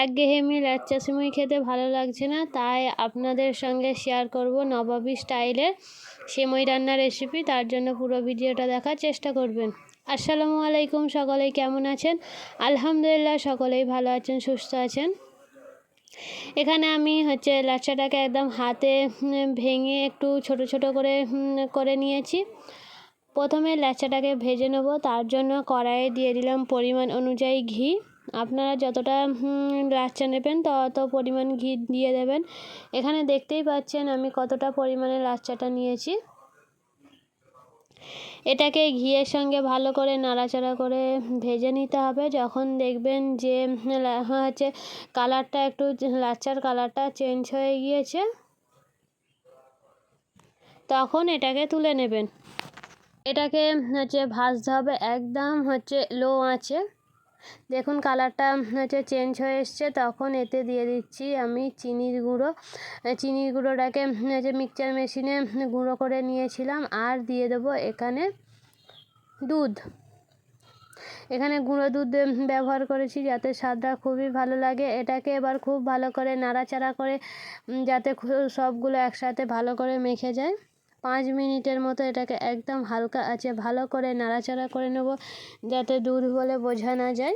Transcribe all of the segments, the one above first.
একঘেয়েমি লাচ্চা সিমুই খেতে ভালো লাগছে না, তাই আপনাদের সঙ্গে শেয়ার করব নবাবী স্টাইলের সিমুই রান্নার রেসিপি। তার জন্য পুরো ভিডিওটা দেখার চেষ্টা করবেন। আসসালামু আলাইকুম, সকলেই কেমন আছেন? আলহামদুলিল্লাহ সকলেই ভালো আছেন, সুস্থ আছেন। এখানে আমি লাচ্চাটাকে একদম হাতে ভেঙে একটু ছোট ছোট করে নিয়েছি। প্রথমে লাচ্চাটাকে ভেজে নেব, তার জন্য কড়াইয়ে দিয়ে দিলাম পরিমাণ অনুযায়ী ঘি। আপনারা যতটা লাচ্চা নেবেন তত পরিমাণ ঘি দিয়ে দেবেন। এখানে দেখতেই পাচ্ছেন আমি কতটা পরিমাণে লাচ্চাটা নিয়েছি। এটাকে ঘিয়ের সঙ্গে ভালো করে নাড়াচাড়া করে ভেজে নিতে হবে। যখন দেখবেন যে কালারটা একটু লাচ্চার কালারটা চেঞ্জ হয়ে গিয়েছে, তখন এটাকে তুলে নেবেন। এটাকে ভাজতে হবে একদম লো আঁচে। দেখুন কালারটা চেঞ্জ হয়ে এসছে, তখন এতে দিয়ে দিচ্ছি আমি চিনির গুঁড়ো। চিনির গুঁড়োটাকে মিক্সচার মেশিনে গুঁড়ো করে নিয়েছিলাম। আর দিয়ে দেবো এখানে দুধ। এখানে গুঁড়ো দুধ ব্যবহার করেছি যাতে স্বাদটা খুবই ভালো লাগে। এটাকে এবার খুব ভালো করে নাড়াচাড়া করে যাতে সবগুলো একসাথে ভালো করে মেখে যায়। 5 মিনিটের মতো এটাকে একদম হালকা আঁচে ভালো করে নাড়াচাড়া করে নেব, যাতে দুধ বলে বোঝা না যায়।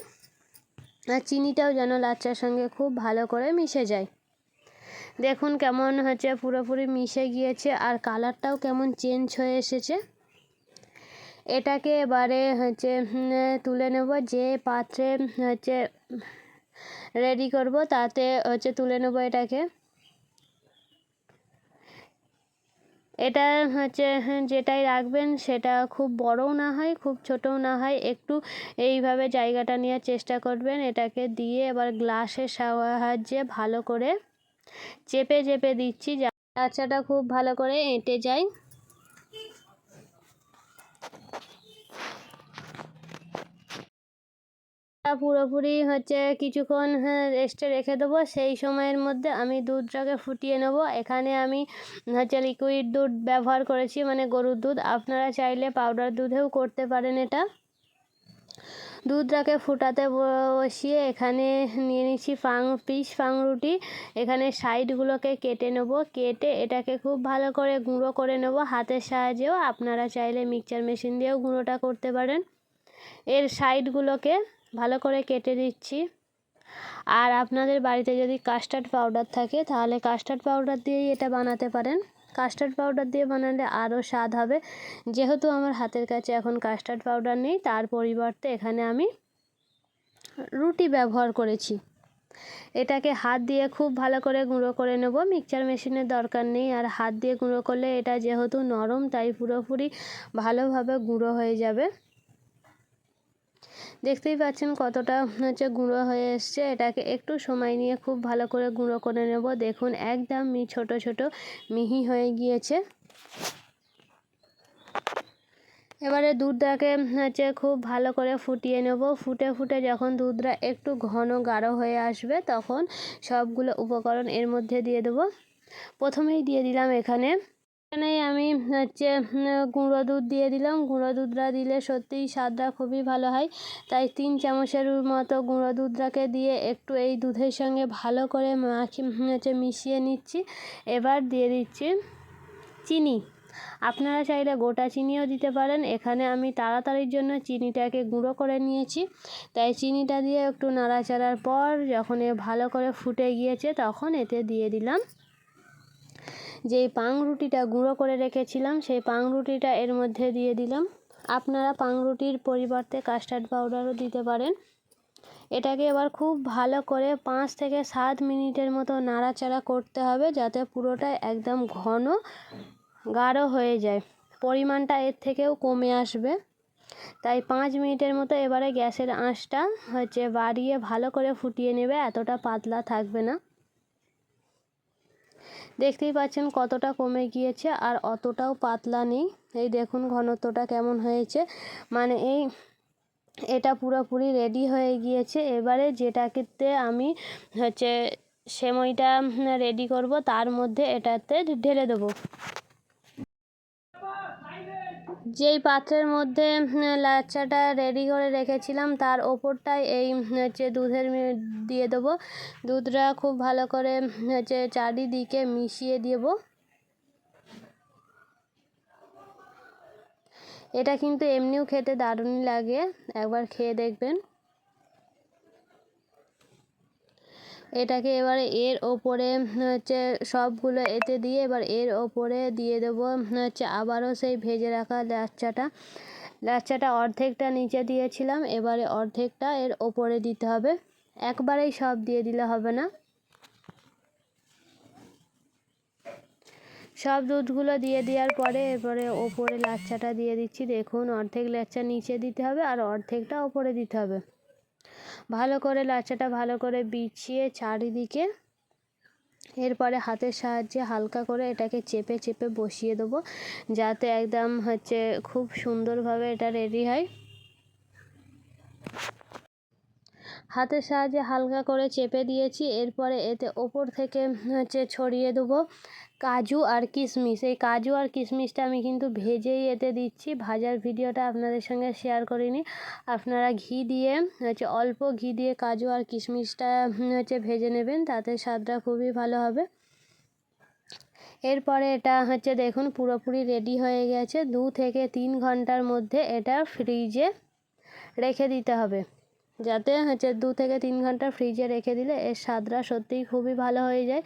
আর চিনিটাও যেন লাচ্চার সঙ্গে খুব ভালো করে মিশে যায়। দেখুন কেমন পুরোপুরি মিশে গিয়েছে আর কালারটাও কেমন চেঞ্জ হয়ে এসেছে। এটাকে এবারে তুলে নেব। যে পাত্রে রেডি করব তাতে তুলে নেব এটাকে। এটা যেটাই রাখবেন সেটা খুব বড়ও না হয় খুব ছোটও না হয়, একটু এইভাবে জায়গাটা নেওয়ার চেষ্টা করবেন। এটাকে দিয়ে এবার গ্লাসের সাহায্যে ভালো করে চেপে চেপে দিচ্ছি, লাচ্চাটা খুব ভালো করে এঁটে যায়। পুরোপুরি কিছুক্ষণ রেস্টে রেখে দেবো। সেই সময়ের মধ্যে আমি দুধটাকে ফুটিয়ে নেব। এখানে আমি লিকুইড দুধ ব্যবহার করেছি, মানে গরুর দুধ। আপনারা চাইলে পাউডার দুধেও করতে পারেন এটা। দুধটাকে ফুটাতে বসিয়ে এখানে নিয়ে নিচ্ছি পিস পাউরুটি। এখানে সাইডগুলোকে কেটে নেব। কেটে এটাকে খুব ভালো করে গুঁড়ো করে নেব হাতের সাহায্যেও। আপনারা চাইলে মিক্সচার মেশিন দিয়েও গুঁড়োটা করতে পারেন। এর সাইডগুলোকে ভালো করে কেটে দিচ্ছি। আর আপনাদের বাড়িতে যদি কাস্টার্ড পাউডার থাকে তাহলে কাস্টার্ড পাউডার দিয়েই এটা বানাতে পারেন। কাস্টার্ড পাউডার দিয়ে বানালে আরও স্বাদ হবে। যেহেতু আমার হাতের কাছে এখন কাস্টার্ড পাউডার নেই, তার পরিবর্তে এখানে আমি রুটি ব্যবহার করেছি। এটাকে হাত দিয়ে খুব ভালো করে গুঁড়ো করে নেব। মিক্সচার মেশিনের দরকার নেই। আর হাত দিয়ে গুঁড়ো করলে এটা যেহেতু নরম, তাই পুরোপুরি ভালোভাবে গুঁড়ো হয়ে যাবে। দেখতেই পাচ্ছেন কতটা গুঁড়ো হয়ে এসছে। এটাকে একটু সময় নিয়ে খুব ভালো করে গুঁড়ো করে নেব। দেখুন একদম ছোট ছোট মিহি হয়ে গিয়েছে। এবারে দুধটাকে খুব ভালো করে ফুটিয়ে নেব। ফুটে ফুটে যখন দুধটা একটু ঘন গাঢ় হয়ে আসবে, তখন সবগুলো উপকরণ এর মধ্যে দিয়ে দেবো। প্রথমেই দিয়ে দিলাম এখানে আমি গুঁড়ো দুধ দিয়ে দিলাম। গুঁড়ো দুধটা দিলে সত্যিই স্বাদটা খুবই ভালো হয়, তাই 3 চামচের মতো গুঁড়ো দুধটাকে দিয়ে একটু এই দুধের সঙ্গে ভালো করে মিশিয়ে নিচ্ছি। এবার দিয়ে দিচ্ছি চিনি। আপনারা চাইলে গোটা চিনিও দিতে পারেন। এখানে আমি তাড়াতাড়ির জন্য চিনিটাকে গুঁড়ো করে নিয়েছি, তাই চিনিটা দিয়ে একটু নাড়াচাড়ার পর যখন ভালো করে ফুটে গিয়েছে, তখন এতে দিয়ে দিলাম যেই পাউরুটিটা গুঁড়ো করে রেখেছিলাম, সেই পাউরুটিটা এর মধ্যে দিয়ে দিলাম। আপনারা পাউরুটির পরিবর্তে কাস্টার্ড পাউডারও দিতে পারেন। এটাকে এবার খুব ভালো করে 5 থেকে 7 মিনিটের মতো নাড়াচাড়া করতে হবে, যাতে পুরোটা একদম ঘন গাঢ় হয়ে যায়। পরিমাণটা এর থেকেও কমে আসবে, তাই 5 মিনিটের মতো এবারে গ্যাসের আঁচটা বাড়িয়ে ভালো করে ফুটিয়ে নেবে। এতটা পাতলা থাকবে না। দেখতেই পাচ্ছেন কতটা কমে গিয়েছে আর অতটাও পাতলা নেই। এই দেখুন ঘনত্বটা কেমন হয়েছে, মানে এটা পুরোপুরি রেডি হয়ে গিয়েছে। এবারে যেটাতে আমি সেমাইটা রেডি করব, তার মধ্যে এটাতে ঢেলে দেবো। যেই পাত্রের মধ্যে লাচ্চাটা রেডি করে রেখেছিলাম তার ওপরটায় এই হচ্ছে দুধের দিয়ে দেবো। দুধটা খুব ভালো করে হচ্ছে চারিদিকে মিশিয়ে দেব। এটা কিন্তু এমনিও খেতে দারুণ লাগে, একবার খেয়ে দেখবেন। এটাকে এবারে এর ওপরে হচ্ছে সবগুলো এতে দিয়ে এবার এর ওপরে দিয়ে দেবো হচ্ছে আবারও সেই ভেজে রাখা লাচ্চাটা অর্ধেকটা নিচে দিয়েছিলাম, এবারে অর্ধেকটা এর ওপরে দিতে হবে, একবারেই সব দিয়ে দিলে হবে না। সব দুধগুলো দিয়ে দেওয়ার পরে এরপরে ওপরে লাচ্চাটা দিয়ে দিচ্ছি। দেখুন অর্ধেক লাচ্চা নিচে দিতে হবে আর অর্ধেকটা ওপরে দিতে হবে। ভালো করে লাচ্চাটা ভালো করে বিছিয়ে চারিদিকে এরপরে হাতের সাহায্যে হালকা করে এটাকে চেপে চেপে বসিয়ে দেবো, যাতে একদম হচ্ছে খুব সুন্দরভাবে এটা রেডি হয়। হাতের সাহায্যে হালকা করে চেপে দিয়েছি। এরপরে এতে ওপর থেকে হচ্ছে ছড়িয়ে দেবো কাজু আর কিশমিশ। এই কাজু আর কিশমিশটা আমি কিন্তু ভেজেই এতে দিচ্ছি, ভাজার ভিডিওটা আপনাদের সঙ্গে শেয়ার করিনি। আপনারা ঘি দিয়ে হচ্ছে অল্প ঘি দিয়ে কাজু আর কিশমিশটা হচ্ছে ভেজে নেবেন, তাতে স্বাদটা খুবই ভালো হবে। এরপরে এটা হচ্ছে দেখুন পুরোপুরি রেডি হয়ে গেছে। 2 থেকে 3 ঘন্টার মধ্যে এটা ফ্রিজে রেখে দিতে হবে, যাতে হচ্ছে 2 থেকে 3 ঘন্টা ফ্রিজে রেখে দিলে এর স্বাদটা সত্যিই খুবই ভালো হয়ে যায়।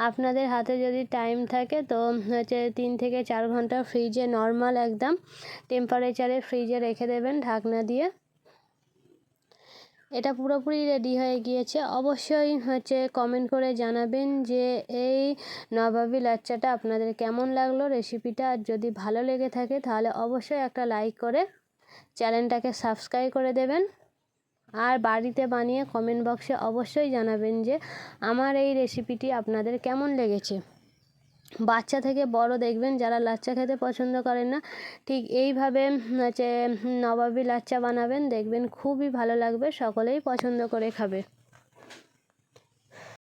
আপনাদের হাতে যদি টাইম থাকে তো হচ্ছে 3 থেকে 4 ঘন্টা ফ্রিজে নর্মাল একদম টেম্পারেচারে ফ্রিজে রেখে দেবেন ঢাকনা দিয়ে। এটা পুরোপুরি রেডি হয়ে গিয়েছে। অবশ্যই হচ্ছে কমেন্ট করে জানাবেন যে এই নবাবী লাচ্চাটা আপনাদের কেমন লাগলো রেসিপিটা। আর যদি ভালো লেগে থাকে তাহলে অবশ্যই একটা লাইক করে চ্যানেলটাকে সাবস্ক্রাইব করে দেবেন। আর বাড়িতে বানিয়ে কমেন্ট বক্সে অবশ্যই জানাবেন যে আমার এই রেসিপিটি আপনাদের কেমন লেগেছে। বাচ্চা থেকে বড় দেখবেন যারা লাচ্চা খেতে পছন্দ করেন না, ঠিক এইভাবে হচ্ছে নবাবী লাচ্চা বানাবেন, দেখবেন খুবই ভালো লাগবে, সকলেই পছন্দ করে খাবে।